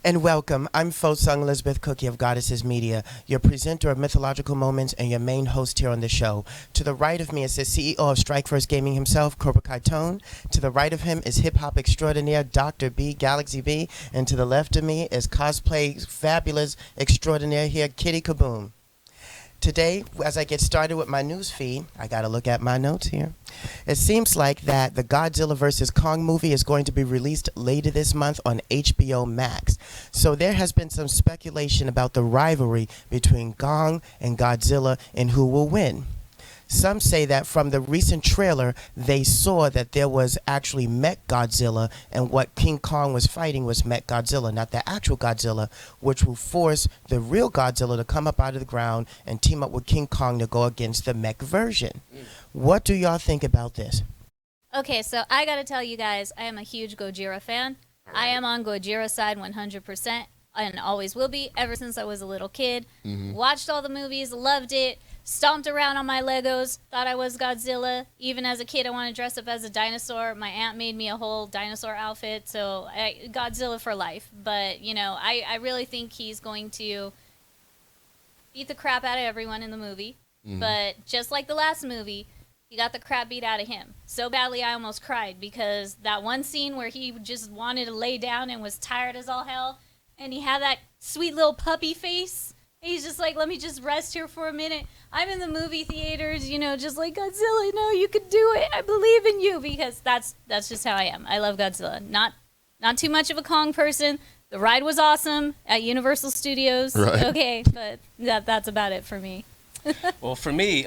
And welcome. I'm Fu-Sung Cookye of Goddesses Media, your presenter of Mythological Moments and your main host here on the show. To the right of me is the CEO of Strike First Gaming himself, Cobrakai Tone. To the right of him is hip-hop extraordinaire Dr. B, Galaxy B. And to the left of me is cosplay fabulous extraordinaire here, Kitty Kaboom. Today, as I get started with my news feed, I got to look at my notes here. It seems like that the Godzilla vs. Kong movie is going to be released later this month on HBO Max. So there has been some speculation about the rivalry between Kong and Godzilla and who will win. Some say that from the recent trailer, they saw that there was actually Mech Godzilla, and what King Kong was fighting was Mech Godzilla, not the actual Godzilla, which will force the real Godzilla to come up out of the ground and team up with King Kong to go against the Mech version. What do y'all think about this? Okay, so I gotta tell you guys, I am a huge Gojira fan. I am on Gojira's side 100%, and always will be, ever since I was a little kid. Watched all the movies, loved it. Stomped around on my Legos, thought I was Godzilla. Even as a kid, I wanted to dress up as a dinosaur. My aunt made me a whole dinosaur outfit, so Godzilla for life. But, you know, I really think he's going to beat the crap out of everyone in the movie. But just like the last movie, he got the crap beat out of him. So badly I almost cried, because that one scene where he just wanted to lay down and was tired as all hell, and he had that sweet little puppy face. He's just like, let me just rest here for a minute. I'm in the movie theaters, you know, just like, Godzilla, no, you could do it. I believe in you, because that's just how I am. I love Godzilla. Not too much of a Kong person. The ride was awesome at Universal Studios. Right. Okay, but that's about it for me. Well, for me,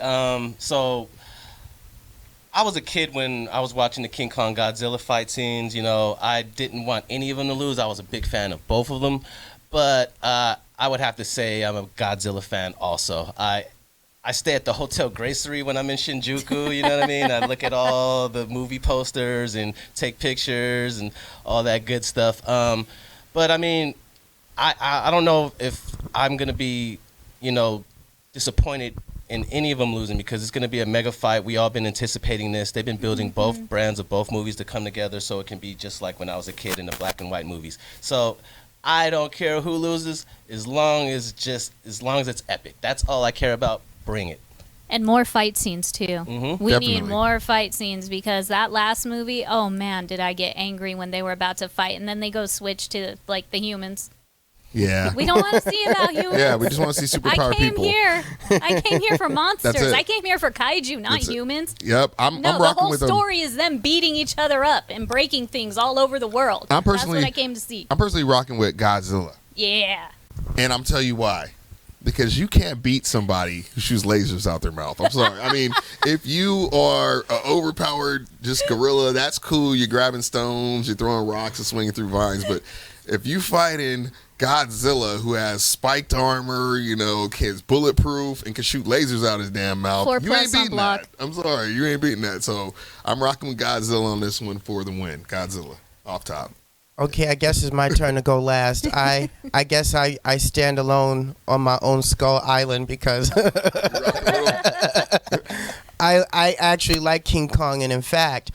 so I was a kid when I was watching the King Kong Godzilla fight scenes. You know, I didn't want any of them to lose. I was a big fan of both of them. But I would have to say I'm a Godzilla fan also. I stay at the Hotel Gracery when I'm in Shinjuku, you know what I mean? I look at all the movie posters and take pictures and all that good stuff. But, I mean, I don't know if I'm going to be, you know, disappointed in any of them losing, because it's going to be a mega fight. We all been anticipating this. They've been building both brands of both movies to come together so it can be just like when I was a kid in the black and white movies. So I don't care who loses as long as it's epic. That's all I care about. Bring it. And more fight scenes, too. We Definitely. need more fight scenes, because that last movie, oh, man, did I get angry when they were about to fight. And then they go switch to, like, the humans. Yeah. We don't want to see about humans. Yeah, we just want to see superpowered people. I came here for monsters. That's it. I came here for kaiju, not That's it. humans. Yep, I'm No, the rocking whole with them. story is them beating each other up and breaking things all over the world. That's what I came to see. I'm personally rocking with Godzilla. Yeah. And I'm tell you why. Because you can't beat somebody who shoots lasers out their mouth. I'm sorry. I mean, if you are an overpowered just gorilla, that's cool. You're grabbing stones, you're throwing rocks and swinging through vines. But if you fighting Godzilla, who has spiked armor, you know, is bulletproof and can shoot lasers out his damn mouth, 4+ you ain't on beating block. that. I'm sorry, you ain't beating that. So I'm rocking with Godzilla on this one for the win. Godzilla, off top. Okay, I guess it's my turn to go last. I guess I stand alone on my own Skull Island, because I actually like King Kong, and in fact,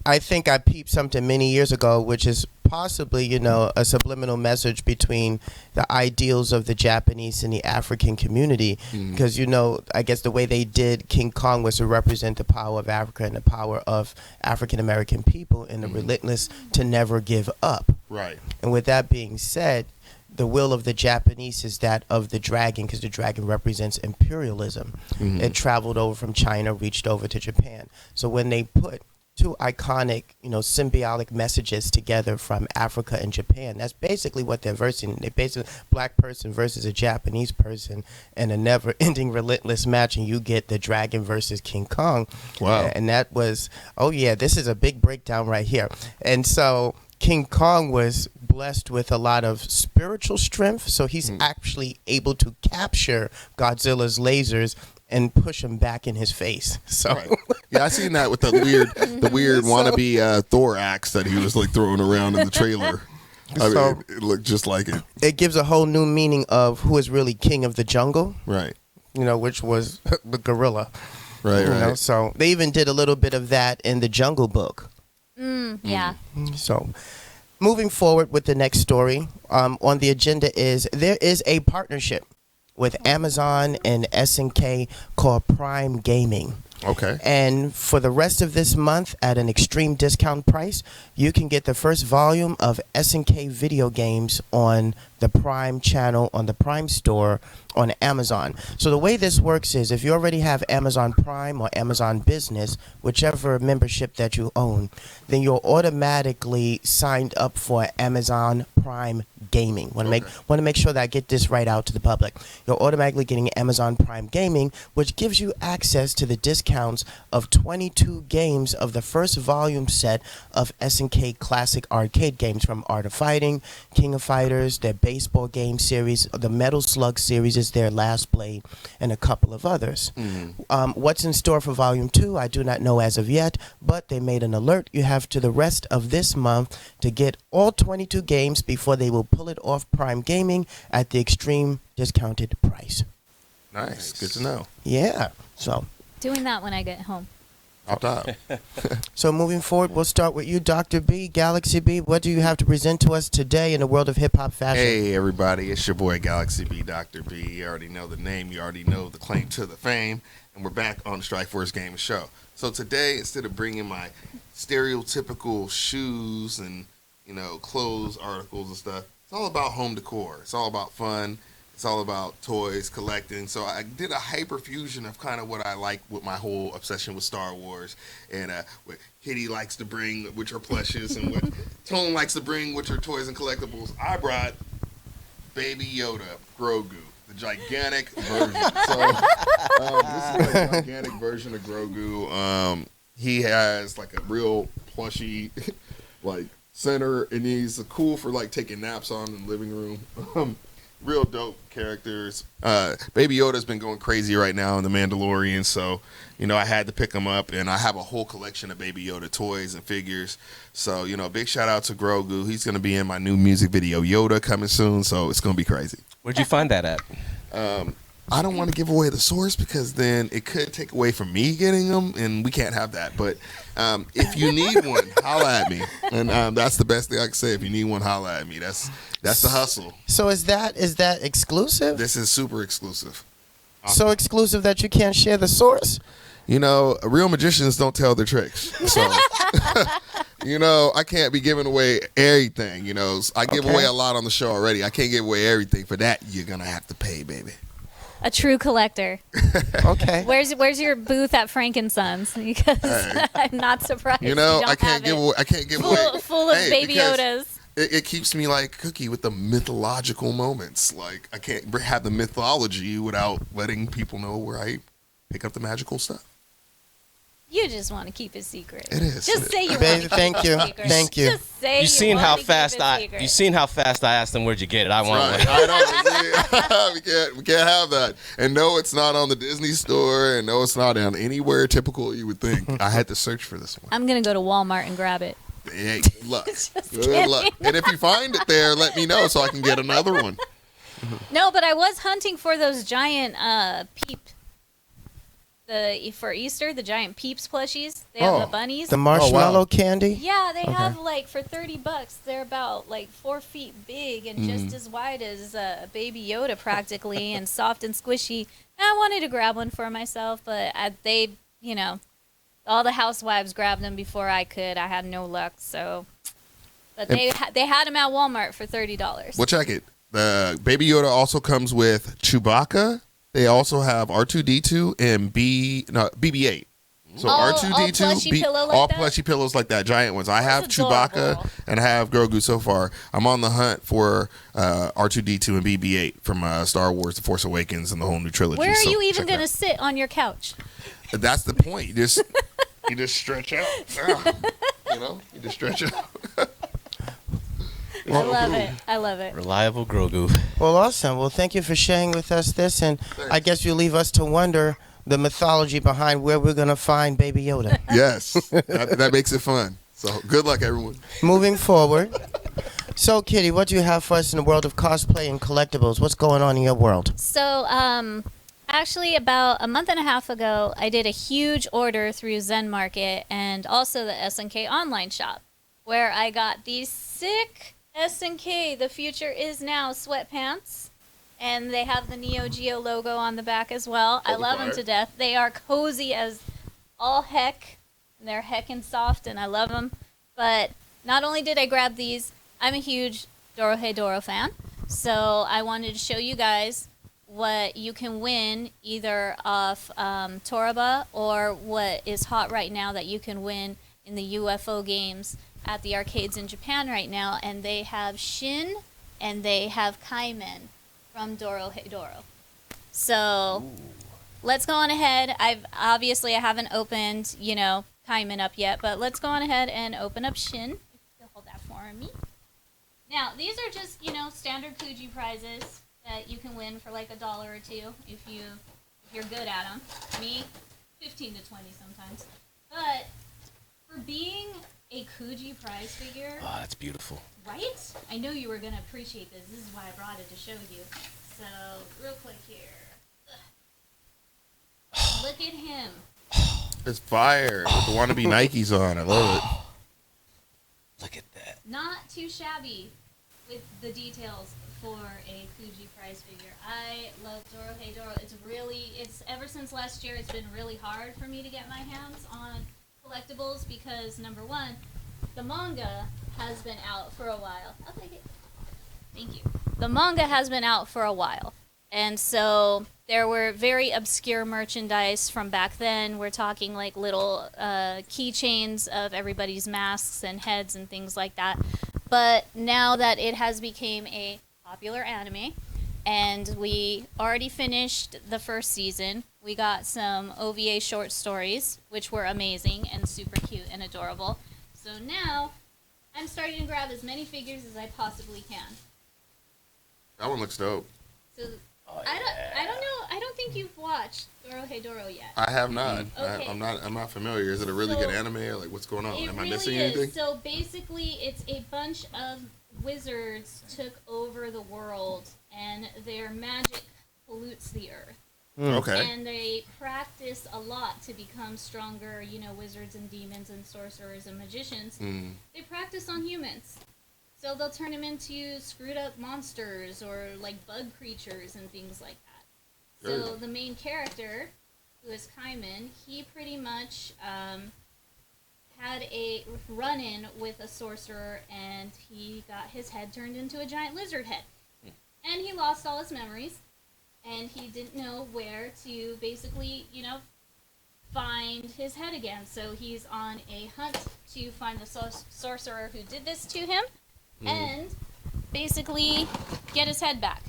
I think I peeped something many years ago, which is possibly, you know, a subliminal message between the ideals of the Japanese and the African community. Because, you know, I guess the way they did King Kong was to represent the power of Africa and the power of African American people, and the relentless to never give up. Right. And with that being said, the will of the Japanese is that of the dragon, because the dragon represents imperialism. It traveled over from China, reached over to Japan. So when they put two iconic, you know, symbiotic messages together from Africa and Japan, that's basically what they're versing. They basically black person versus a Japanese person in a never-ending relentless match, and you get the dragon versus King Kong. Wow. And that was, oh yeah, this is a big breakdown right here. And so King Kong was blessed with a lot of spiritual strength, so he's actually able to capture Godzilla's lasers and push him back in his face. So Right. Yeah, I seen that with the weird wannabe Thor axe that he was like throwing around in the trailer. I So- mean, it looked just like it. It gives a whole new meaning of who is really king of the jungle, Right. which was the gorilla. Right, You know, right. so they even did a little bit of that in the Jungle Book. Yeah. So, moving forward with the next story, on the agenda is there is a partnership with Amazon and SNK called Prime Gaming. Okay. And for the rest of this month, at an extreme discount price, you can get the first volume of SNK video games on the Prime channel, on the Prime store, on Amazon. So the way this works is if you already have Amazon Prime or Amazon Business, whichever membership that you own, then you're automatically signed up for Amazon Prime Gaming. Want to make sure that I get this right out to the public. You're automatically getting Amazon Prime Gaming, which gives you access to the discounts of 22 games of the first volume set of SNK classic arcade games, from Art of Fighting, King of Fighters, their baseball game series, the Metal Slug series is their Last Blade, and a couple of others. What's in store for Volume 2, I do not know as of yet, but they made an alert. You have to the rest of this month to get all 22 games before they will pull it off Prime Gaming at the extreme discounted price. Nice. Good to know. Yeah, so... Doing that when I get home. Top. So moving forward, we'll start with you, Dr. B, Galaxy B. What do you have to present to us today in the world of hip-hop fashion? Hey, everybody. It's your boy, Galaxy B, Dr. B. You already know the name. You already know the claim to the fame. And we're back on the Strike Force Gaming Show. So today, instead of bringing my stereotypical shoes and, clothes articles and stuff, it's all about home decor. It's all about fun. It's all about toys, collecting. So I did a hyperfusion of kind of what I like with my whole obsession with Star Wars, and what Kitty likes to bring, which are plushes, and what Tone likes to bring, which are toys and collectibles. I brought Baby Yoda, Grogu, the gigantic version. So this is a gigantic version of Grogu. He has like a real plushy, like center, and he's cool for like taking naps on in the living room. Real dope characters. Baby Yoda's been going crazy right now in The Mandalorian, so I had to pick him up, and I have a whole collection of Baby Yoda toys and figures. So big shout out to Grogu. He's gonna be in my new music video Yoda coming soon, so it's gonna be crazy. Where'd you find that at? I don't want to give away the source because then it could take away from me getting them, and we can't have that. But if you need one, holla at me, and that's the best thing I can say. If you need one, holla at me. That's the hustle. So is that exclusive? This is super exclusive. So exclusive that you can't share the source? Real magicians don't tell their tricks. So, I can't be giving away everything. I give away a lot on the show already. I can't give away everything. For that, you're going to have to pay, baby. A true collector. Okay. Where's your booth at Frankensons? Because I'm not surprised. I can't give away. Full of Baby Yodas. It keeps me like Cookie with the mythological moments. Like I can't have the mythology without letting people know where I pick up the magical stuff. You just want to keep it secret. It is. Just say you want Baby, to thank keep you. it secret. Thank you. Just say You seen want how to fast keep it secret. you seen how fast I asked them where'd you get it? I want Right. one. I know. We can't have that. And no, it's not on the Disney store, and no, it's not on anywhere typical you would think. I had to search for this one. I'm gonna go to Walmart and grab it. Hey, good luck. Good luck. And if you find it there, let me know so I can get another one. No, but I was hunting for those giant peep. For Easter, the giant Peeps plushies. They have the bunnies. The marshmallow wow. candy? Yeah, they have for $30. They're about 4 feet big and just as wide as Baby Yoda practically, and soft and squishy. And I wanted to grab one for myself, but all the housewives grabbed them before I could. I had no luck, so. But they had them at Walmart for $30. Well, check it. The Baby Yoda also comes with Chewbacca. They also have R2-D2 and BB-8. So R2-D2, all plushy pillows like that, giant ones. I have Chewbacca and I have Grogu so far. I'm on the hunt for R2-D2 and BB-8 from Star Wars: The Force Awakens and the whole new trilogy. Where are you even going to sit on your couch? That's the point. You just stretch out. You just stretch out. I love it. Reliable Grogu. Well, awesome. Well, thank you for sharing with us this, and I guess you leave us to wonder the mythology behind where we're going to find Baby Yoda. Yes, that makes it fun. So good luck, everyone. Moving forward, So, Kitty, what do you have for us in the world of cosplay and collectibles? What's going on in your world? So, actually, about a month and a half ago, I did a huge order through Zen Market and also the SNK online shop, where I got these sick SNK, The Future Is Now sweatpants. And they have the Neo Geo logo on the back as well. I love them to death. They are cozy as all heck. They're heckin' soft, and I love them. But not only did I grab these, I'm a huge Dorohedoro fan. So I wanted to show you guys what you can win either off Toraba or what is hot right now that you can win in the UFO games at the arcades in Japan right now. And they have Shin and they have Kaimen from Dorohedoro. So let's go on ahead. I haven't opened, Kaimen up yet, but let's go on ahead and open up Shin. If you'll hold that for me. Now, these are just, standard Kuji prizes that you can win for like $1 or $2 if you're good at them. Me, 15 to 20 sometimes. But for being a Kuji prize figure, Oh, that's beautiful. right? I know you were gonna appreciate this. This is why I brought it to show you. So, real quick here. Ugh. Look at him. It's fire with the wannabe Nikes on. I love it. Look at that. Not too shabby with the details for a Kuji prize figure. I love Dorohedoro. It's ever since last year, it's been really hard for me to get my hands on collectibles because, number one, the manga has been out for a while. I'll take it. Thank you. The manga has been out for a while. And so there were very obscure merchandise from back then. We're talking like little keychains of everybody's masks and heads and things like that. But now that it has become a popular anime, and we already finished the first season, we got some OVA short stories, which were amazing and super cute and adorable. So now I'm starting to grab as many figures as I possibly can. That one looks dope. So I don't know. I don't think you've watched Dorohedoro yet. I have not. Okay. I'm not familiar. Is it a really good anime or like what's going on? It Am I really missing is. anything? So basically, it's a bunch of wizards took over the world, and their magic pollutes the earth. Okay. And they practice a lot to become stronger, wizards and demons and sorcerers and magicians. They practice on humans. So they'll turn them into screwed up monsters or like bug creatures and things like that. So Sure. the main character, who is Kaimen, he pretty much had a run-in with a sorcerer and he got his head turned into a giant lizard head. And he lost all his memories. And he didn't know where to basically, find his head again. So he's on a hunt to find the sorcerer who did this to him and basically get his head back.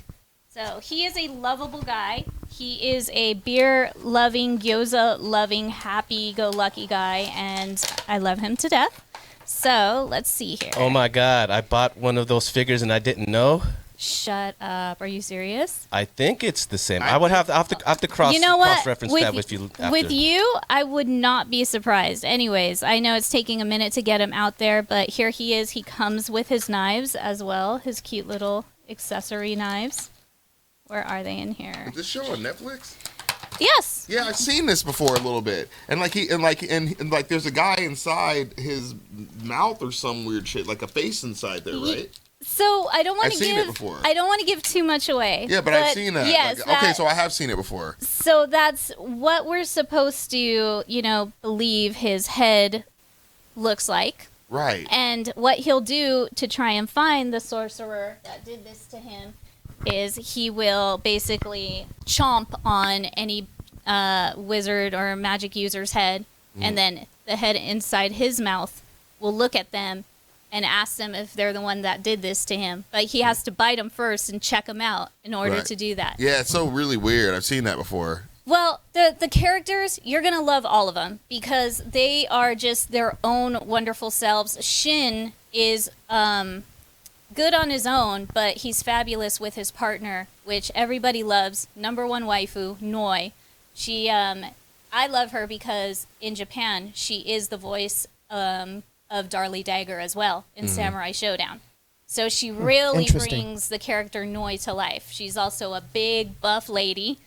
So he is a lovable guy. He is a beer-loving, gyoza-loving, happy-go-lucky guy, and I love him to death. So let's see here. Oh my God! I bought one of those figures and I didn't know. Shut up. Are you serious? I think it's the same. I would have to cross cross-reference that with you. After. With you, I would not be surprised. Anyways, I know it's taking a minute to get him out there, but here he is. He comes with his knives as well, his cute little accessory knives. Where are they in here? Is this show on Netflix? Yes. Yeah, I've seen this before a little bit, and there's a guy inside his mouth or some weird shit, like a face inside there, right? So I don't want I've to seen give. it before. I don't want to give too much away. Yeah, but I've seen that. Yes. Okay, so I have seen it before. So that's what we're supposed to, believe his head looks like. Right. And what he'll do to try and find the sorcerer that did this to him is he will basically chomp on any wizard or magic user's head, and then the head inside his mouth will look at them and ask them if they're the one that did this to him. But he has to bite them first and check them out in order to do that. Yeah, it's so really weird. I've seen that before. Well, the characters, you're going to love all of them because they are just their own wonderful selves. Shin is good on his own, but he's fabulous with his partner, which everybody loves. Number one waifu, Noi. She, I love her because in Japan, she is the voice of Darlie Dagger as well in Samurai Showdown. So she really Interesting. brings the character Noi to life. She's also a big buff lady,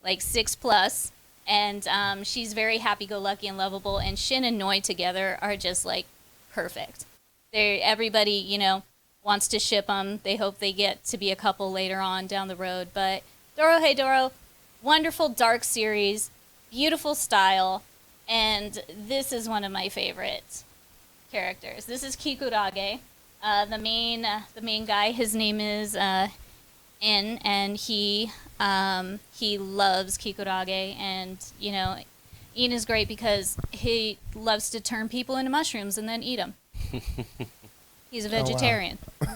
like 6+, and she's very happy-go-lucky and lovable. And Shin and Noi together are just like perfect. Everybody, you know, wants to ship them. They hope they get to be a couple later on down the road. But Dorohedoro, wonderful dark series, beautiful style, and this is one of my favorite characters. This is Kikurage. The main guy, his name is In, and he loves Kikurage, and you know, In is great because he loves to turn people into mushrooms and then eat them. He's a vegetarian. wow.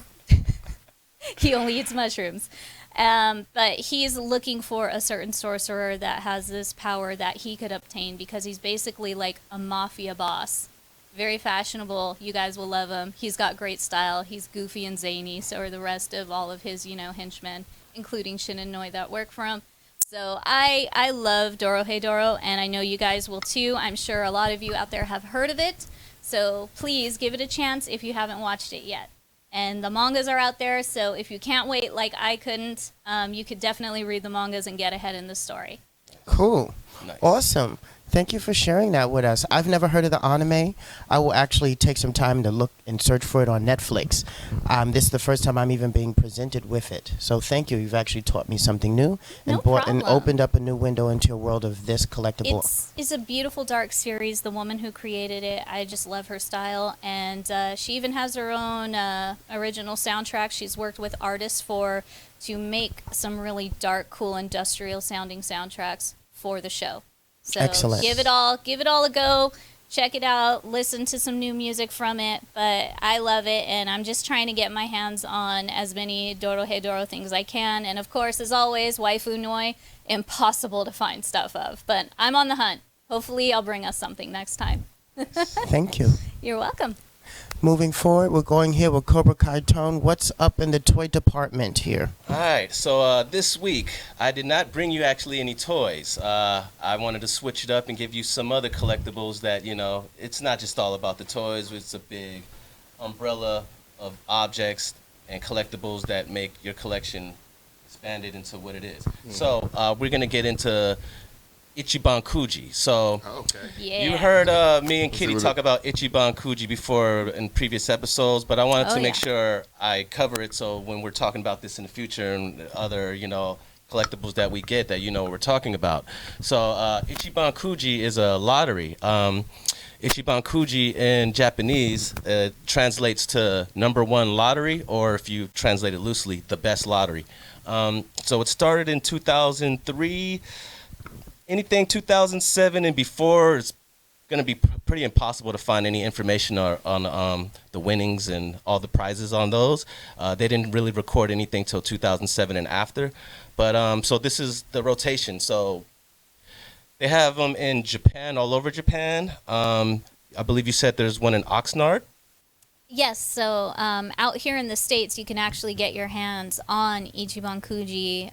He only eats mushrooms. But he's looking for a certain sorcerer that has this power that he could obtain because he's basically like a mafia boss. Very fashionable. You guys will love him. He's got great style. He's goofy and zany. So are the rest of all of his, you know, henchmen, including Shin and Noi that work for him. So I love Dorohedoro, and I know you guys will too. I'm sure a lot of you out there have heard of it. So please give it a chance if you haven't watched it yet. And the mangas are out there, so if you can't wait like I couldn't, you could definitely read the mangas and get ahead in the story. Cool. Nice. Awesome. Thank you for sharing that with us. I've never heard of the anime. I will actually take some time to look and search for it on Netflix. This is the first time I'm even being presented with it. So thank you. You've actually taught me something new and No and problem. opened up a new window into a world of this collectible. It's a beautiful dark series. The woman who created it, I just love her style. And she even has her own original soundtrack she's worked with artists to make some really dark, cool, industrial sounding soundtracks for the show. So Excellent. give it all a go. Check it out. Listen to some new music from it. But I love it, and I'm just trying to get my hands on as many Dorohedoro things I can. And of course, as always, Waifu Noi, impossible to find stuff of. But I'm on the hunt. Hopefully, I'll bring us something next time. Thank you. You're welcome. Moving forward, we're going here with Cobrakai Tone. What's up in the toy department here? All right, so this week I did not bring you actually any toys. I wanted to switch it up and give you some other collectibles that, you know, it's not just all about the toys. It's a big umbrella of objects and collectibles that make your collection expanded into what it is. So we're going to get into Ikeban Kuji. So Okay. Yeah. you heard me and Kitty what talk about Ikeban Kuji before in previous episodes, but I wanted Oh, to make yeah. sure I cover it so when we're talking about this in the future and other, you know, collectibles that we get that you know what we're talking about. So Ikeban Kuji is a lottery. Ikeban Kuji in Japanese translates to number one lottery, or if you translate it loosely, the best lottery. So it started in 2003. Anything 2007 and before, it's going to be pretty impossible to find any information on the winnings and all the prizes on those. They didn't really record anything till 2007 and after. But so this is the rotation. So they have them in Japan, all over Japan. I believe you said there's one in Oxnard. Yes, so out here in the States, you can actually get your hands on Ichiban Kuji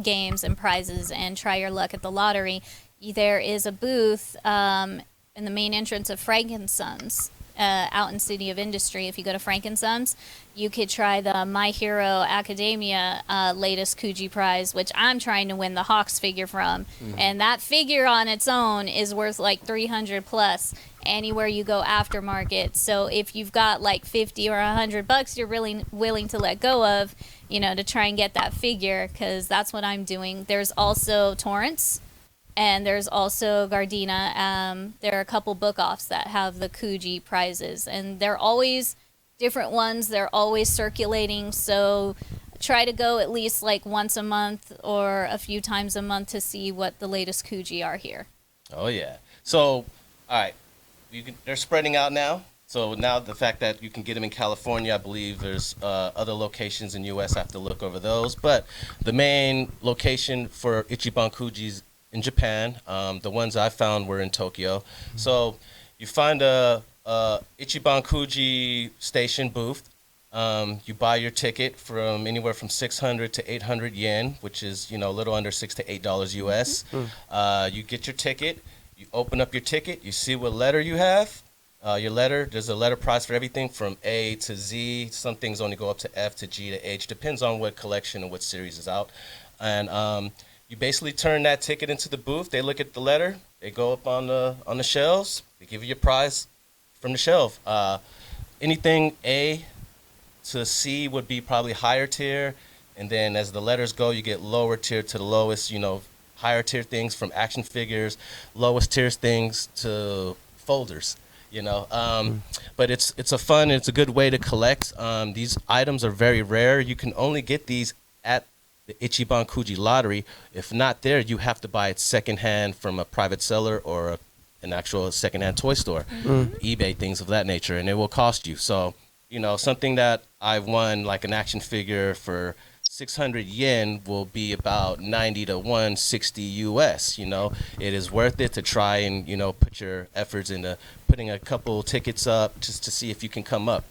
games and prizes and try your luck at the lottery. There is a booth in the main entrance of Frankensons out in City of Industry. If you go to Frankensons, you could try the My Hero Academia latest Kuji prize, which I'm trying to win the Hawks figure from. And that figure on its own is worth like 300 plus anywhere you go aftermarket. So if you've got like 50 or $100 you're really willing to let go of, you know, to try and get that figure, because that's what I'm doing. There's also Torrance, and there's also Gardena. There are a couple book-offs that have the Kuji prizes, and they're always different ones. They're always circulating, so try to go at least like once a month or a few times a month to see what the latest Kuji are here. Oh, yeah. So, all right. They're spreading out now. So now the fact that you can get them in California, I believe there's other locations in U.S. I have to look over those. But the main location for Ichiban Kuji's in Japan. The ones I found were in Tokyo. So you find a Ichiban Kuji station booth. You buy your ticket from anywhere from 600 to 800 yen, which is, you know, a little under $6 to $8 US. You get your ticket. You open up your ticket, you see what letter you have. your letter. There's a letter price for everything from A to Z. Some things only go up to F to G to H. Depends on what collection and what series is out. And you basically turn that ticket into the booth. They look at the letter. They go up on the shelves. They give you your prize from the shelf. Anything A to C would be probably higher tier. And then as the letters go, you get lower tier to the lowest, higher tier things from action figures, lowest tier things to folders. But it's a fun and it's a good way to collect. These items are very rare. You can only get these at the Ikeban Kuji lottery. If not there, you have to buy it secondhand from a private seller or an actual secondhand toy store, eBay, things of that nature, and it will cost you. So, something that I've won, like an action figure for 600 yen, will be about 90 to 160 US. It is worth it to try and put your efforts into putting a couple tickets up just to see if you can come up.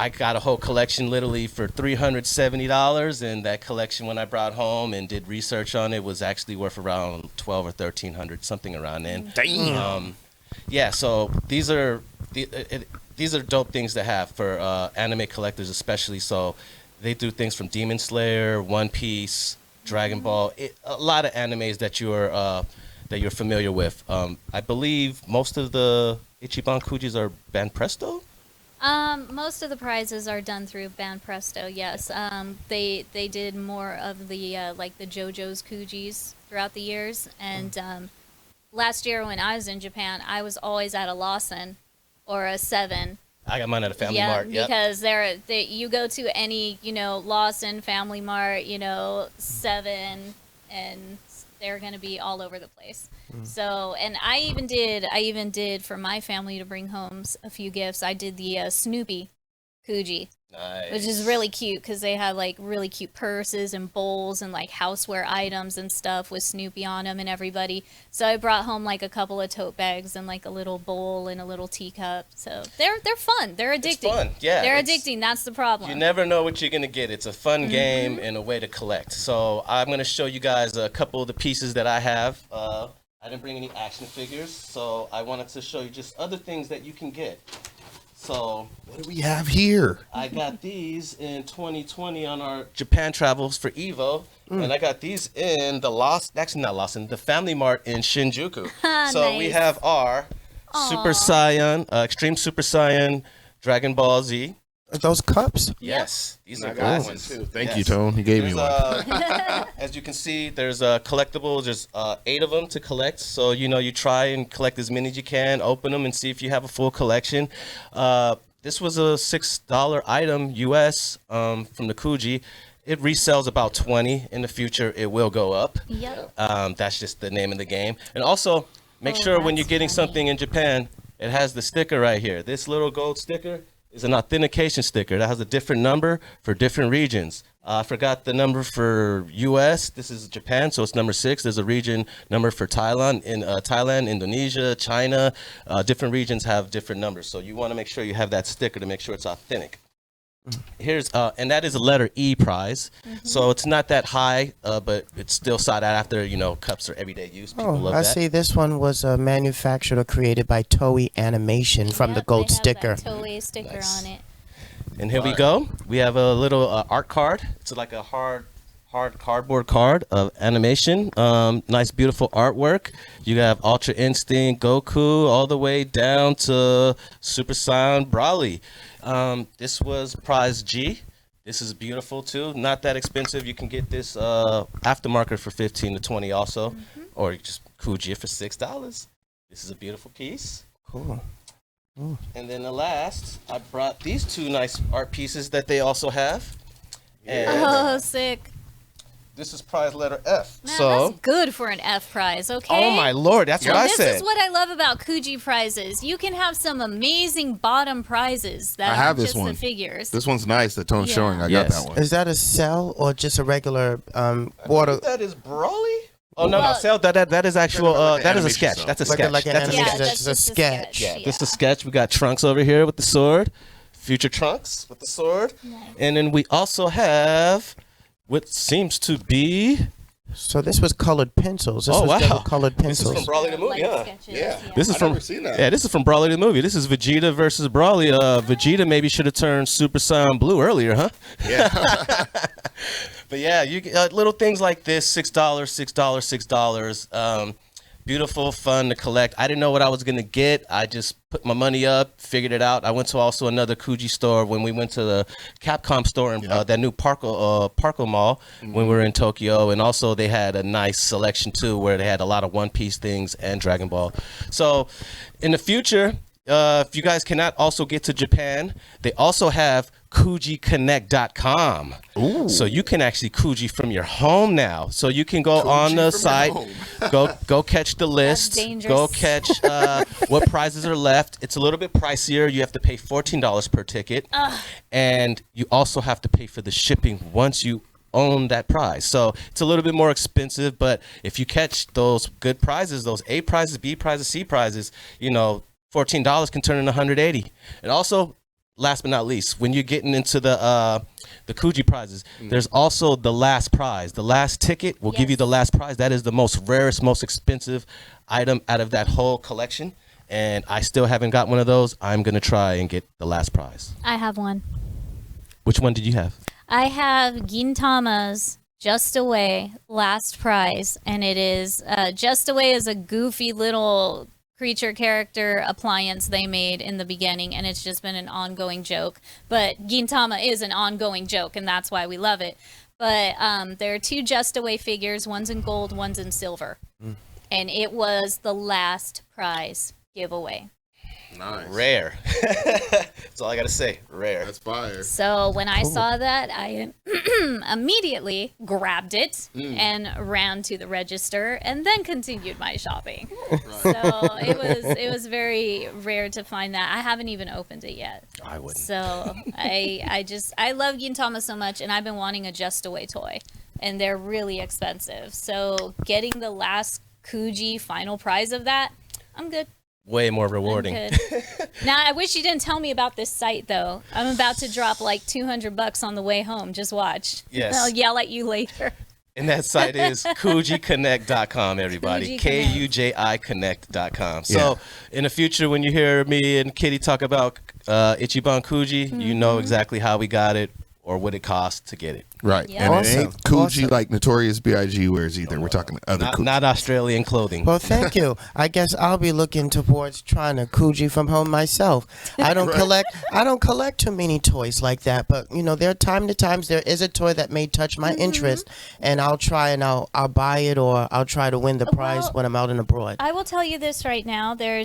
I got a whole collection literally for $370, and that collection, when I brought home and did research on it, was actually worth around $1,200 or $1,300, something around then. Damn. Yeah, so these are dope things to have for anime collectors, especially. So they do things from Demon Slayer, One Piece, Dragon Ball, a lot of animes that you're familiar with. I believe most of the Ichiban Kujis are Banpresto. Most of the prizes are done through Banpresto. Yes. They did more of the like the JoJo's Kujis throughout the years, and last year when I was in Japan, I was always at a Lawson or a Seven. I got mine at a Family Mart. Yep. Because you go to any Lawson, Family Mart, Seven, and they're going to be all over the place. So, and I even did for my family to bring home a few gifts. I did the Snoopy Kuji, Nice. which is really cute because they have like really cute purses and bowls and like houseware items and stuff with Snoopy on them and everybody. So I brought home like a couple of tote bags and like a little bowl and a little teacup. So they're fun. They're addicting. It's fun. Yeah. They're addicting. That's the problem. You never know what you're going to get. It's a fun game and a way to collect. So I'm going to show you guys a couple of the pieces that I have. I didn't bring any action figures, so I wanted to show you just other things that you can get. So What do we have here? I got these in 2020 on our Japan travels for EVO, and I got these in the Family Mart in Shinjuku. So we Nice. have our Super Saiyan, Extreme Super Saiyan, Dragon Ball Z. Are those cups? Yes, these are I good got one ones. too. Thank Yes. you, Tone. He gave me There's, one. as you can see, there's collectibles. There's 8 of them to collect. So you try and collect as many as you can. Open them and see if you have a full collection. This was a $6 item US from the Kuji. It resells about 20. In the future, it will go up. Yep. That's just the name of the game. And also, make Oh, sure when you're that's getting funny. something in Japan, it has the sticker right here. This little gold sticker is an authentication sticker that has a different number for different regions. I forgot the number for US. This is Japan, so it's number 6. There's a region number for Thailand, Indonesia, China. Different regions have different numbers, so you want to make sure you have that sticker to make sure it's authentic. Here's and that is a letter E prize, so it's not that high, but it's still sought after. Cups are everyday use. People love I that. see this one was manufactured or created by Toei Animation from the Yep, gold they have sticker. that Toei sticker Nice. on it. And here we go. We have a little art card. It's like a hard cardboard card of animation. Nice, beautiful artwork. You have Ultra Instinct, Goku, all the way down to Super Saiyan Broly. This was prize G. This is beautiful too. Not that expensive. You can get this aftermarket for 15 to 20 also, or you just Kuji it for $6. This is a beautiful piece. Cool. And then the last, I brought these 2 nice art pieces that they also have. And Oh, sick. this is prize letter F. Man, So, that's good for an F prize, okay? oh my lord, that's what I This said. is what I love about Kuji prizes. You can have some amazing bottom prizes that I have aren't this just one. the figures. This one's nice that Tone's Yeah. showing. I Yes. got that one. Is that a cell or just a regular water? That is Broly? Oh no, Well- no, Sel, that is actual. Like that is a animation sketch. cell. That's a Like a- sketch. like an That's a animation. sketch. That's just a sketch. Yeah, yeah. this is a sketch. We got Trunks over here with the sword, Future Trunks with the sword, Nice. and then we also have what seems to be So this was colored pencils. This Oh, was wow. double colored This is pencils. from Brawley the movie, Light huh? sketches, Yeah. This is I've from never seen that. Yeah, this is from Brawley the movie. This is Vegeta versus Brawley. Vegeta maybe should have turned Super Saiyan Blue earlier, huh? Yeah. But yeah, you little things like this, $6, $6, $6. Beautiful, fun to collect. I didn't know what I was gonna get. I just put my money up, figured it out. I went to also another Kuji store when we went to the Capcom store in that new Parco Mall when we were in Tokyo, and also they had a nice selection too, where they had a lot of One Piece things and Dragon Ball. So, in the future, if you guys cannot also get to Japan, they also have KujiConnect.com. Ooh. So you can actually Kuji from your home now. So you can go on the from site, your home. go catch the list, dangerous. go catch what prizes are left. It's a little bit pricier. You have to pay $14 per ticket, and you also have to pay for the shipping once you own that prize. So it's a little bit more expensive, but if you catch those good prizes, those A prizes, B prizes, C prizes, you know, $14 can turn into $180. And also, last but not least, when you're getting into the Kuji prizes, there's also the last prize. The last ticket will give you the last prize. That is the most rarest, most expensive item out of that whole collection. And I still haven't got one of those. I'm going to try and get the last prize. I have one. Which one did you have? I have Gintama's Just Away last prize, and it is Just Away is a goofy little creature character appliance they made in the beginning, and it's just been an ongoing joke. But Gintama is an ongoing joke, and that's why we love it. But there are 2 Just Away figures. One's in gold, one's in silver. And it was the last prize giveaway. Nice. Rare. That's all I got to say. Rare. That's fire. So when I saw that, I immediately grabbed it and ran to the register and then continued my shopping. So it was very rare to find that. I haven't even opened it yet. I wouldn't. So I love Gintama so much, and I've been wanting a Just Away toy, and they're really expensive. So getting the last Kuji final prize of that, I'm good. Way more rewarding. Now, I wish you didn't tell me about this site, though. I'm about to drop like $200 on the way home. Just watch. Yes. I'll yell at you later. And that site is KujiConnect.com, everybody. Kuji KujiConnect.com. So in the future, when you hear me and Kitty talk about Ikeban Kuji, you know exactly how we got it or what it cost to get it. Right. Yeah. And it ain't Awesome. Kuji Awesome. like Notorious B.I.G. wears either. We're talking other Kuji. Not Australian clothing. Well, thank you. I guess I'll be looking towards trying to Kuji from home myself. I don't collect too many toys like that, but you know, there are times there is a toy that may touch my interest, and I'll try and I'll buy it, or I'll try to win the prize Well, when I'm out and abroad. I will tell you this right now. There are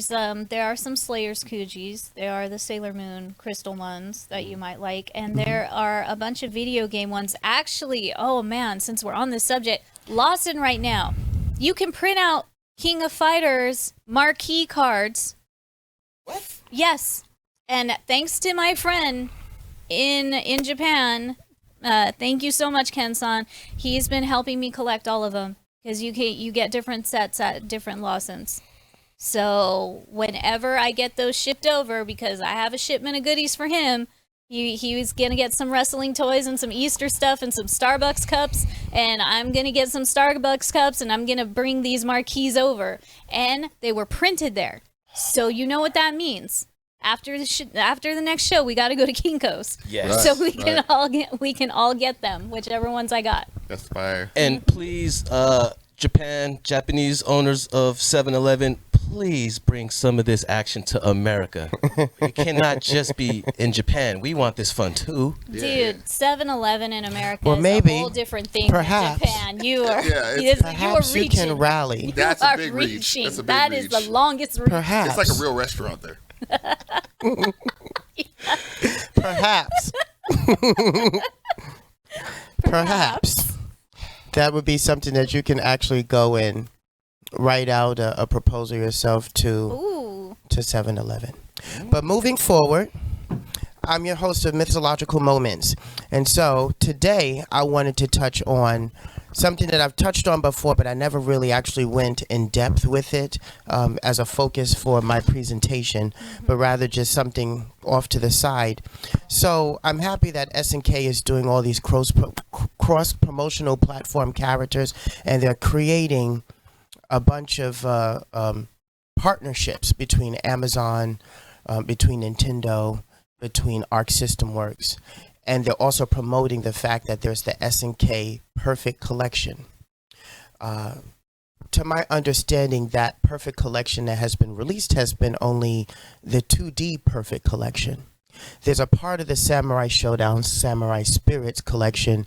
some Slayers Kujis. There are the Sailor Moon crystal ones that you might like, and there are a bunch of video game ones. Actually, oh man, since we're on this subject, Lawson right now, you can print out King of Fighters marquee cards. What? Yes, and thanks to my friend in Japan, thank you so much, Ken-san. He's been helping me collect all of them because you get different sets at different Lawsons. So whenever I get those shipped over, because I have a shipment of goodies for him, he was gonna get some wrestling toys and some Easter stuff and some Starbucks cups, and I'm gonna get some Starbucks cups, and I'm gonna bring these marquees over, and they were printed there. So you know what that means. After the next show, we got to go to Kinko's. Yes. So we can all get them, whichever ones I got. That's fire. And please, Japanese owners of 7-Eleven, please bring some of this action to America. It cannot just be in Japan. We want this fun too. Dude, 7-Eleven in America Well, is maybe, a whole different thing perhaps. than Japan. You are, Yeah, you are Perhaps you reaching. can rally. That's You a are big reach. reaching. That's a big That is reach. the longest reach. Perhaps. It's like a real restaurant there. Perhaps. Perhaps. That would be something that you can actually go and write out a proposal yourself to Ooh. 7-Eleven. But moving forward, I'm your host of Mythological Moments. And so today I wanted to touch on something that I've touched on before, but I never really actually went in depth with it as a focus for my presentation, but rather just something off to the side. So I'm happy that S&K is doing all these cross-promotional platform characters, and they're creating a bunch of partnerships between Amazon, between Nintendo, between Arc System Works, and they're also promoting the fact that there's the SNK Perfect Collection. To my understanding, that Perfect Collection that has been released has been only the 2D Perfect Collection. There's a part of the Samurai Showdown Samurai Spirits collection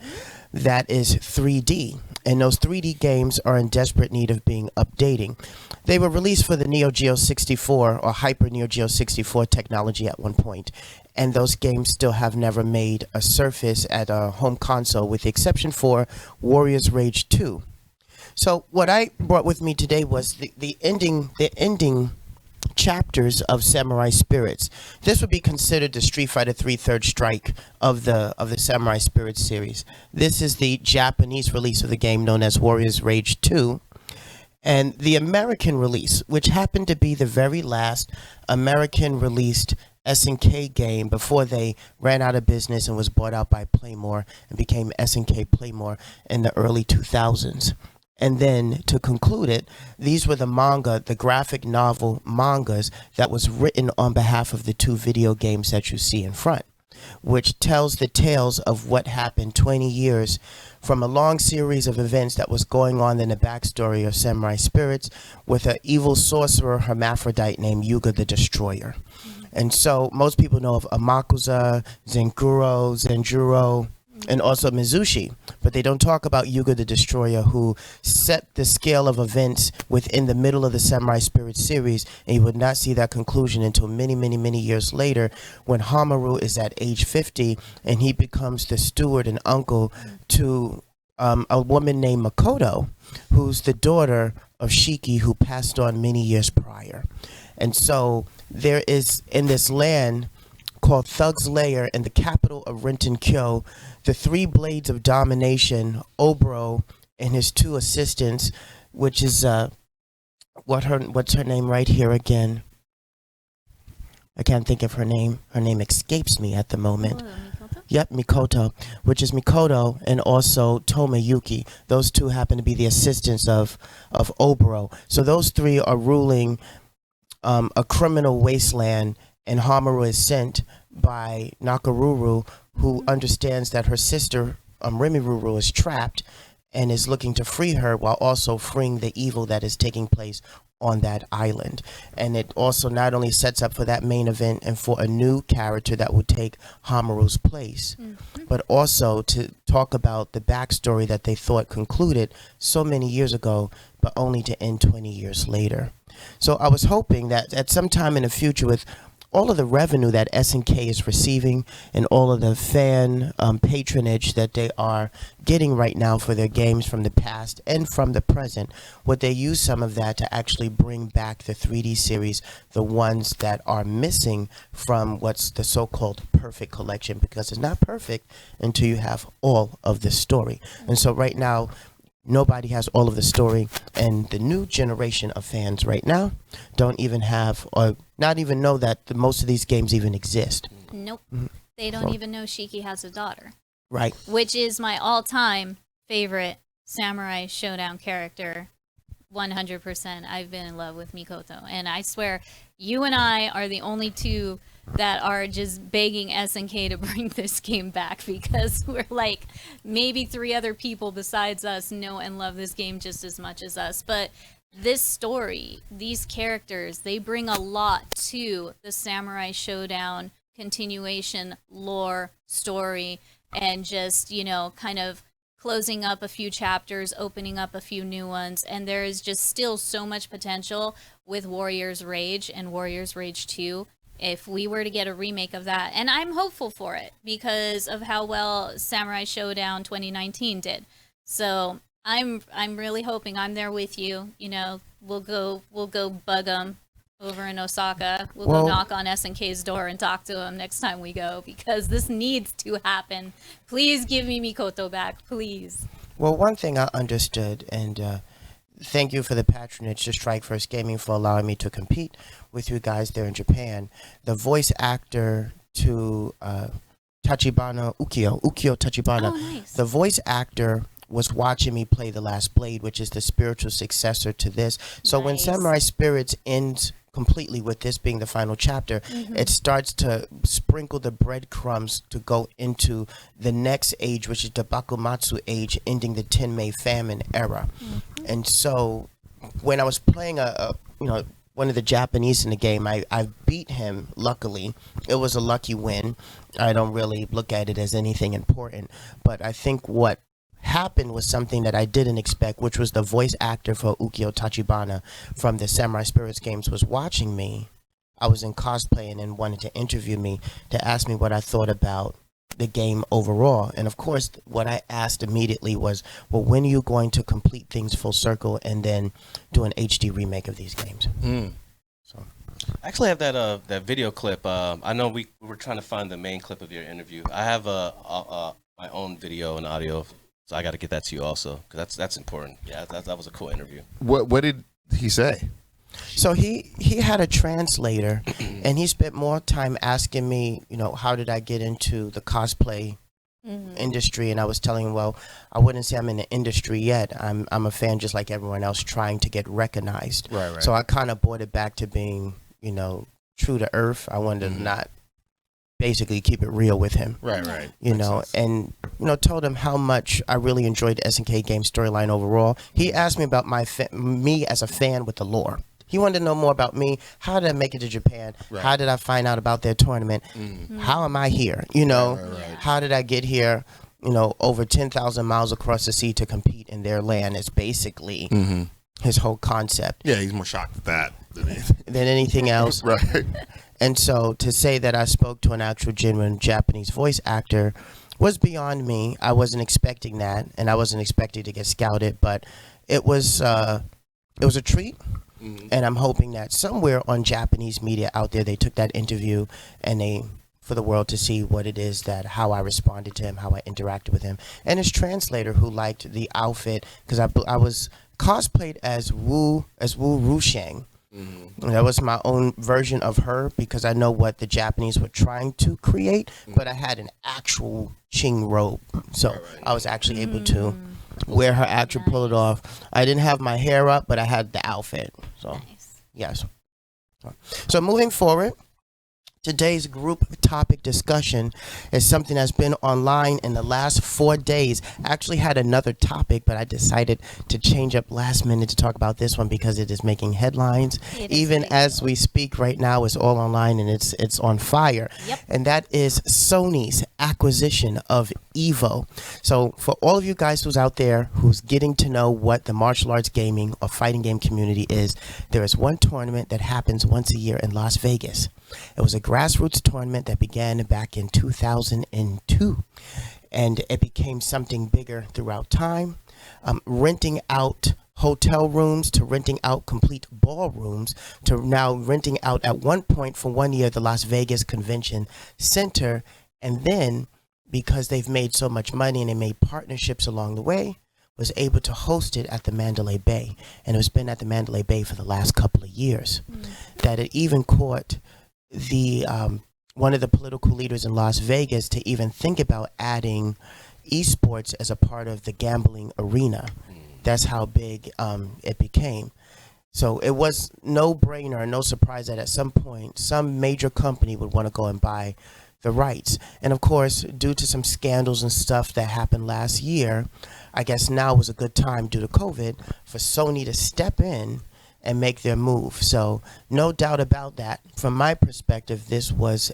that is 3D, and those 3D games are in desperate need of being updating. They were released for the Neo Geo 64 or Hyper Neo Geo 64 technology at one point, and those games still have never made a surface at a home console, with the exception for Warriors Rage 2. So what I brought with me today was the ending chapters of Samurai Spirits. This would be considered the Street Fighter 3 Third Strike of the Samurai Spirits series. This is the Japanese release of the game, known as Warriors Rage 2. And the American release, which happened to be the very last American released SNK game before they ran out of business and was bought out by Playmore and became SNK Playmore in the early 2000s. And then to conclude it, these were the graphic novel mangas that was written on behalf of the two video games that you see in front, which tells the tales of what happened 20 years from a long series of events that was going on in the backstory of Samurai Spirits with an evil sorcerer hermaphrodite named Yuga the Destroyer. And so most people know of Amakusa, Zenkuro, Zenjuro, and also Mizushi, but they don't talk about Yuga the Destroyer, who set the scale of events within the middle of the Samurai Spirit series, and you would not see that conclusion until many, many, many years later, when Hamaru is at age 50, and he becomes the steward and uncle to a woman named Makoto, who's the daughter of Shiki, who passed on many years prior. And so there is, in this land called Thug's Lair in the capital of Renton Kyo, the three blades of domination, Obro and his two assistants, which is what's her name right here again? I can't think of her name. Her name escapes me at the moment. Mikoto? Yep, Mikoto, which is Mikoto, and also Tomoyuki. Those two happen to be the assistants of Obro. So those three are ruling a criminal wasteland, and Hamaru is sent by Nakaruru, who understands that her sister Rimururu is trapped and is looking to free her while also freeing the evil that is taking place on that island. And it also not only sets up for that main event and for a new character that would take Hamaru's place, but also to talk about the backstory that they thought concluded so many years ago, but only to end 20 years later. So I was hoping that at some time in the future, with all of the revenue that SNK is receiving and all of the fan patronage that they are getting right now for their games from the past and from the present, would they use some of that to actually bring back the 3D series, the ones that are missing from what's the so-called perfect collection, because it's not perfect until you have all of the story. And so right now, nobody has all of the story, and the new generation of fans right now don't even have, or not even know that most of these games even exist. Nope. They don't even know Shiki has a daughter. Right. Which is my all-time favorite Samurai Showdown character. 100%. I've been in love with Mikoto. And I swear, you and I are the only two that are just begging SNK to bring this game back, because we're like, maybe 3 other people besides us know and love this game just as much as us. But this story, these characters, they bring a lot to the Samurai Showdown continuation, lore, story, and just, you know, kind of closing up a few chapters, opening up a few new ones. And there is just still so much potential with Warriors Rage and Warriors Rage 2. If we were to get a remake of that, and I'm hopeful for it because of how well Samurai Showdown 2019 did. So I'm really hoping. I'm there with you. You know, we'll go bug them over in Osaka. We'll go knock on SNK's door and talk to them next time we go, because this needs to happen. Please give me Mikoto back, please. Well, one thing I understood, and thank you for the patronage to Strike First Gaming for allowing me to compete with you guys there in Japan. The voice actor to Tachibana Ukyo Tachibana. Oh, nice. The voice actor was watching me play The Last Blade, which is the spiritual successor to this. So when Nice. Samurai Spirits ends completely with this being the final chapter, Mm-hmm. it starts to sprinkle the breadcrumbs to go into the next age, which is the Bakumatsu age, ending the Tenmei famine era. Mm-hmm. And so when I was playing one of the Japanese in the game, I beat him, luckily. It was a lucky win. I don't really look at it as anything important. But I think what happened was something that I didn't expect, which was the voice actor for Ukyo Tachibana from the Samurai Spirits games was watching me. I was in cosplay and then wanted to interview me to ask me what I thought about the game overall. And of course, what I asked immediately was, well, when are you going to complete things full circle and then do an HD remake of these games? So I actually have that video clip. I know we were trying to find the main clip of your interview. I have my own video and audio, so I got to get that to you also, because that's important. Yeah, that was a cool interview. What did he say? So he had a translator, and he spent more time asking me, how did I get into the cosplay industry? And I was telling him, well, I wouldn't say I'm in the industry yet. I'm a fan just like everyone else, trying to get recognized. Right. So I kind of brought it back to being, true to earth. I wanted to not basically keep it real with him. Right. And told him how much I really enjoyed the SNK game storyline overall. He asked me about me as a fan with the lore. He wanted to know more about me. How did I make it to Japan? Right. How did I find out about their tournament? How am I here? Right. How did I get here? Over 10,000 miles across the sea to compete in their land is basically his whole concept. Yeah, he's more shocked at that than anything else. Right. And so to say that I spoke to an actual genuine Japanese voice actor was beyond me. I wasn't expecting that, and I wasn't expecting to get scouted, but it was a treat. And I'm hoping that somewhere on Japanese media out there, they took that interview and for the world to see what it is how I responded to him, how I interacted with him, and his translator who liked the outfit, because I was cosplayed as Wu Rusheng. That was my own version of her, because I know what the Japanese were trying to create, but I had an actual Ching robe, so I was actually able to wear her actual, pull it off. I didn't have my hair up, but I had the outfit. So Nice. yes. So moving forward, today's group topic discussion is something that's been online in the last 4 days. I actually had another topic, but I decided to change up last minute to talk about this one because it is making headlines. It is Even big. as we speak right now, it's all online and it's on fire. Yep. And that is Sony's acquisition of EVO. So for all of you guys who's out there who's getting to know what the martial arts gaming or fighting game community is, there is one tournament that happens once a year in Las Vegas. It was a grassroots tournament that began back in 2002, and it became something bigger throughout time, renting out hotel rooms to renting out complete ballrooms to now renting out at one point for 1 year the Las Vegas Convention Center. And then because they've made so much money and they made partnerships along the way, was able to host it at the Mandalay Bay. And it has been at the Mandalay Bay for the last couple of years. That it even caught the one of the political leaders in Las Vegas to even think about adding esports as a part of the gambling arena. That's how big it became. So it was no brainer, no surprise that at some point some major company would want to go and buy the rights. And of course, due to some scandals and stuff that happened last year, I guess now was a good time due to COVID for Sony to step in and make their move. So no doubt about that. From my perspective, this was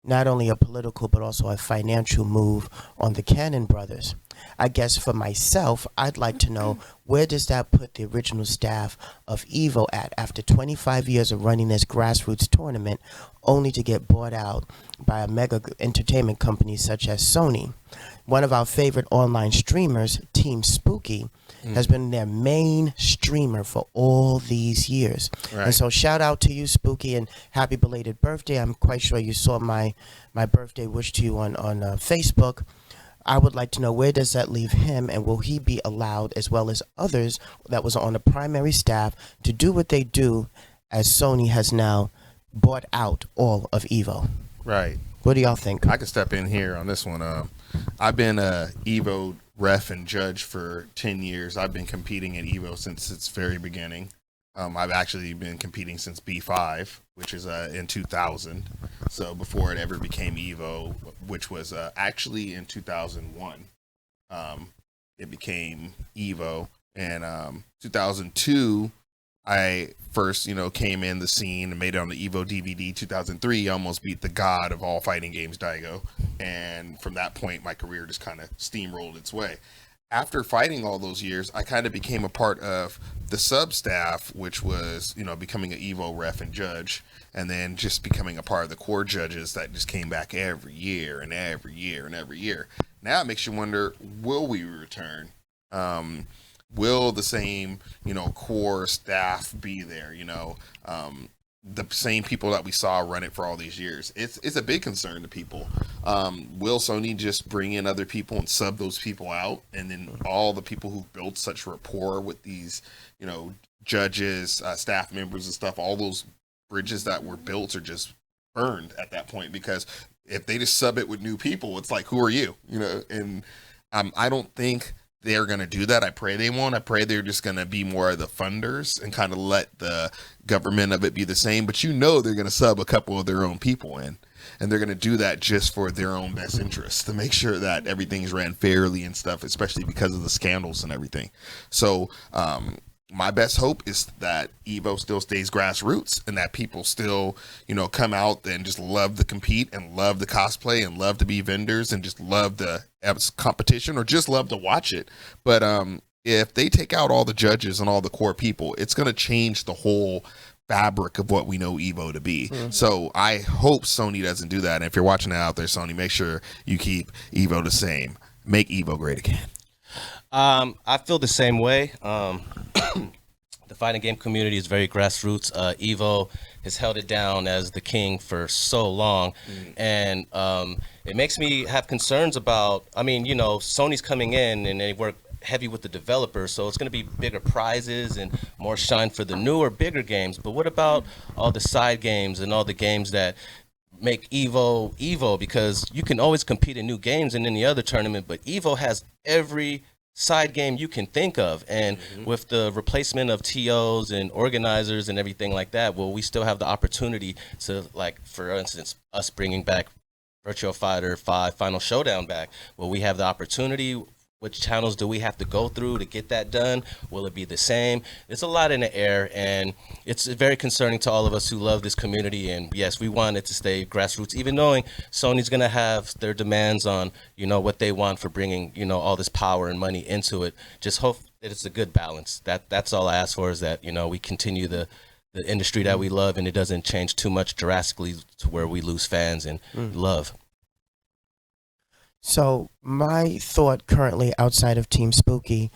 not only a political but also a financial move on the Cannon brothers. I guess for myself, I'd like to know, where does that put the original staff of EVO at after 25 years of running this grassroots tournament, only to get bought out by a mega entertainment company such as Sony? One of our favorite online streamers, Team Spooky, has been their main streamer for all these years. Right. And so shout out to you, Spooky, and happy belated birthday. I'm quite sure you saw my birthday wish to you on Facebook. I would like to know, where does that leave him, and will he be allowed, as well as others that was on the primary staff, to do what they do, as Sony has now bought out all of EVO? Right. What do y'all think? I can step in here on this one. I've been a Evo ref and judge for 10 years. I've been competing in Evo since its very beginning. I've actually been competing since B5, which is in 2000. So before it ever became Evo, which was actually in 2001, it became Evo. And 2002, I first, came in the scene and made it on the Evo DVD. 2003, I almost beat the god of all fighting games, Daigo. And from that point, my career just kind of steamrolled its way. After fighting all those years, I kind of became a part of the sub staff, which was, becoming an Evo ref and judge, and then just becoming a part of the core judges that just came back every year and every year and every year. Now it makes you wonder, will we return? Will the same, core staff be there? The same people that we saw run it for all these years. It's a big concern to people. Will Sony just bring in other people and sub those people out, and then all the people who built such rapport with these, judges, staff members and stuff, all those bridges that were built are just burned at that point, because if they just sub it with new people, it's like, who are you? And I don't think they're going to do that. I pray they won't. I pray they're just going to be more of the funders and kind of let the government of it be the same. But they're going to sub a couple of their own people in. And they're going to do that just for their own best interests, to make sure that everything's ran fairly and stuff, especially because of the scandals and everything. So my best hope is that Evo still stays grassroots, and that people still, come out and just love to compete and love the cosplay and love to be vendors and just love the competition, or just love to watch it. But if they take out all the judges and all the core people, it's going to change the whole fabric of what we know Evo to be. Mm-hmm. So I hope Sony doesn't do that. And if you're watching that out there, Sony, make sure you keep Evo the same. Make Evo great again. I feel the same way. The fighting game community is very grassroots. Evo has held it down as the king for so long. And it makes me have concerns about, Sony's coming in and they work heavy with the developers, so it's going to be bigger prizes and more shine for the newer, bigger games. But what about all the side games and all the games that make Evo? Because you can always compete in new games in any other tournament, but Evo has every side game you can think of. And with the replacement of TOs and organizers and everything like that, will we still have the opportunity to, like, for instance, us bringing back Virtua Fighter 5 Final Showdown back? Will we have the opportunity? Which channels do we have to go through to get that done? Will it be the same? There's a lot in the air, and it's very concerning to all of us who love this community. And yes, we want it to stay grassroots, even knowing Sony's going to have their demands on, what they want for bringing, all this power and money into it. Just hope that it's a good balance. That's all I ask for, is that, we continue the industry that we love, and it doesn't change too much drastically to where we lose fans and love. So my thought currently outside of Team Spooky,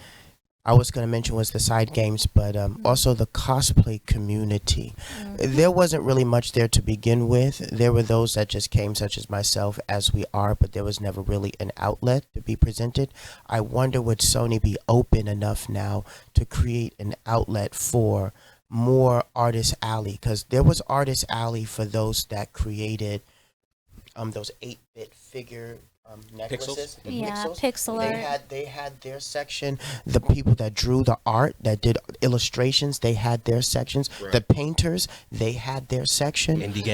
I was going to mention, was the side games, but also the cosplay community. There wasn't really much there to begin with. There were those that just came, such as myself, as we are, but there was never really an outlet to be presented. I wonder, would Sony be open enough now to create an outlet for more Artist Alley? Because there was Artist Alley for those that created those 8-bit figure necklaces. Pixel art. They had their section. The people that drew the art, that did illustrations, they had their sections. Right. The painters, they had their section. Indie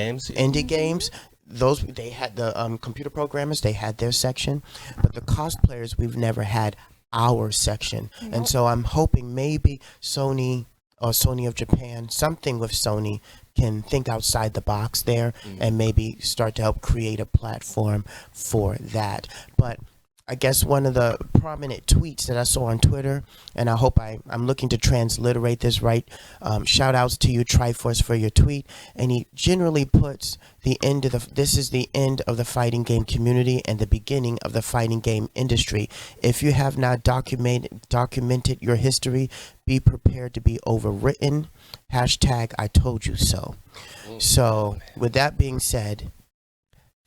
games. Those, they had the computer programmers, they had their section. But the cosplayers, we've never had our section. Nope. And so I'm hoping maybe Sony or Sony of Japan, something with Sony, can think outside the box there and maybe start to help create a platform for that. But I guess one of the prominent tweets that I saw on Twitter, and I hope I'm looking to transliterate this right, shout outs to you, Triforce, for your tweet. And he generally puts this is the end of the fighting game community and the beginning of the fighting game industry. If you have not documented your history, be prepared to be overwritten. # I told you so. So with that being said,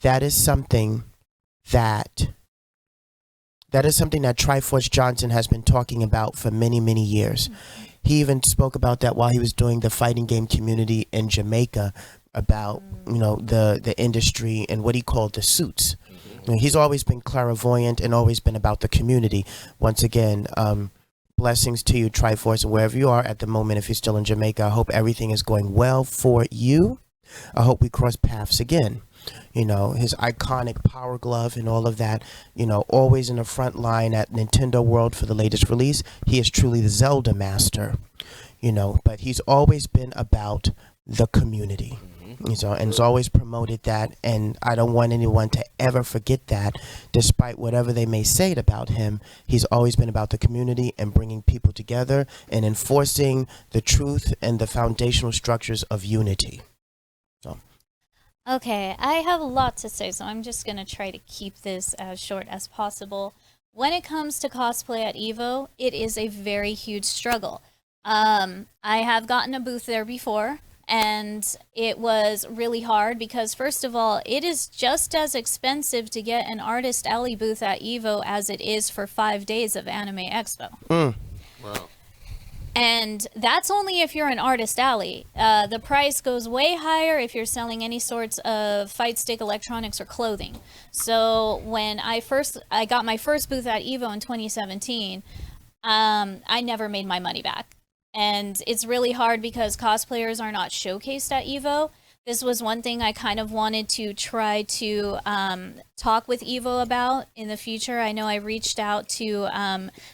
that is something that Triforce Johnson has been talking about for many, many years. He even spoke about that while he was doing the fighting game community in Jamaica about the industry and what he called the suits. I mean, he's always been clairvoyant and always been about the community. Once again, blessings to you, Triforce, and wherever you are at the moment. If you're still in Jamaica, I hope everything is going well for you. I hope we cross paths again. His iconic power glove and all of that, always in the front line at Nintendo World for the latest release. He is truly the Zelda master, but he's always been about the community. And it's always promoted that, and I don't want anyone to ever forget that. Despite whatever they may say about him, he's always been about the community and bringing people together and enforcing the truth and the foundational structures of unity. Okay, I have a lot to say, so I'm just going to try to keep this as short as possible. When it comes to cosplay at EVO, it is a very huge struggle. I have gotten a booth there before, and it was really hard because, first of all, it is just as expensive to get an Artist Alley booth at EVO as it is for 5 days of Anime Expo. Wow. And that's only if you're an Artist Alley. The price goes way higher if you're selling any sorts of fight stick electronics or clothing. So when I got my first booth at EVO in 2017, I never made my money back. And it's really hard because cosplayers are not showcased at EVO. This was one thing I kind of wanted to try to talk with EVO about in the future. I know I reached out to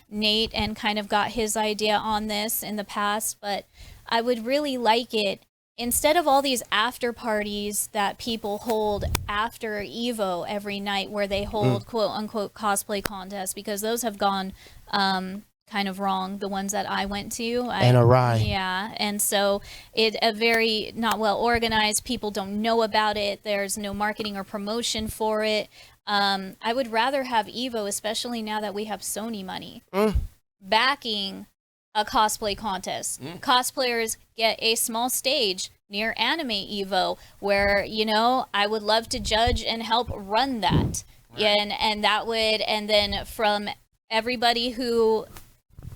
Nate and kind of got his idea on this in the past, but I would really like it, instead of all these after parties that people hold after EVO every night where they hold quote-unquote cosplay contests, because those have gone kind of wrong, the ones that I went to. And awry. Yeah, and so it a very not well organized. People don't know about it. There's no marketing or promotion for it. I would rather have EVO, especially now that we have Sony money, backing a cosplay contest. Cosplayers get a small stage near Anime EVO where, I would love to judge and help run that. Right. And then from everybody who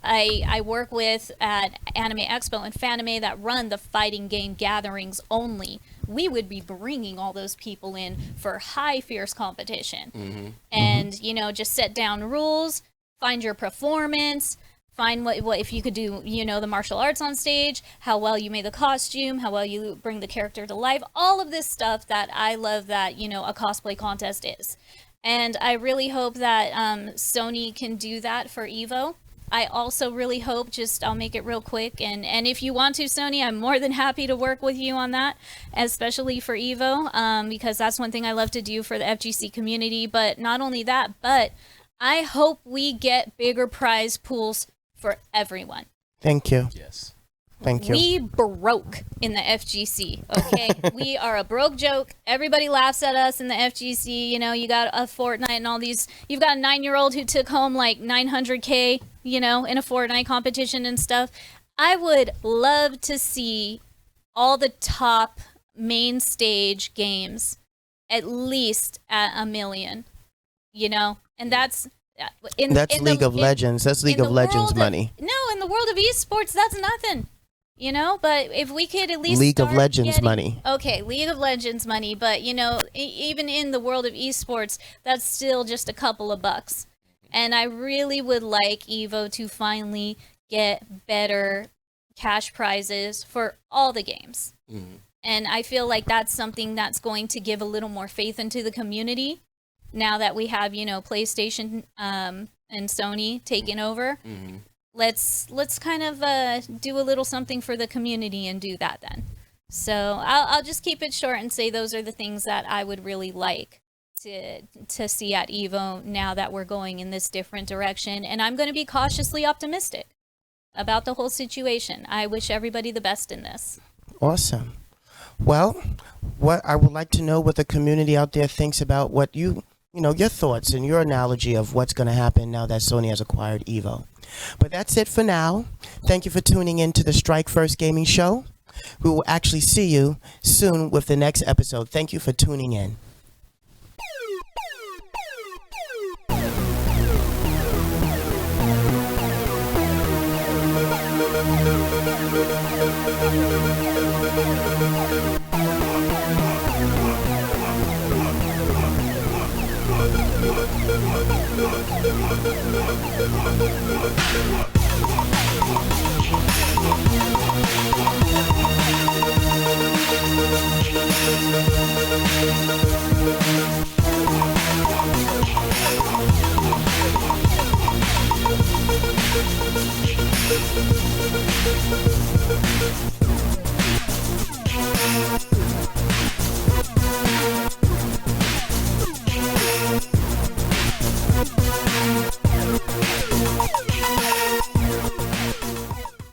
I work with at Anime Expo and Fanime that run the fighting game gatherings only, we would be bringing all those people in for high fierce competition. And just set down rules, find your performance, find what if you could do the martial arts on stage, how well you made the costume, how well you bring the character to life, all of this stuff that I love that a cosplay contest is. And I really hope that Sony can do that for EVO. I also really hope, I'll make it real quick, and if you want to, Sony, I'm more than happy to work with you on that, especially for EVO, because that's one thing I love to do for the FGC community. But not only that, but I hope we get bigger prize pools for everyone. Thank you. Yes. Thank you. We broke in the FGC, okay? We are a broke joke. Everybody laughs at us in the FGC. You got a Fortnite and all these. You've got a 9-year-old who took home like 900K, in a Fortnite competition and stuff. I would love to see all the top main stage games at least at 1 million, and that's League of Legends. That's League of Legends money. No, in the world of esports, that's nothing. But if we could at least League of Legends money. Okay, League of Legends money, but even in the world of esports, that's still just a couple of bucks. And I really would like EVO to finally get better cash prizes for all the games. And I feel like that's something that's going to give a little more faith into the community now that we have, PlayStation and Sony taking over. Let's kind of do a little something for the community and do that then. So I'll just keep it short and say those are the things that I would really like to see at EVO now that we're going in this different direction. And I'm going to be cautiously optimistic about the whole situation. I wish everybody the best in this. Awesome. Well, what I would like to know what the community out there thinks about what your thoughts and your analogy of what's going to happen now that Sony has acquired EVO. But that's it for now. Thank you for tuning in to the Strike First Gaming Show. We will actually see you soon with the next episode. Thank you for tuning in.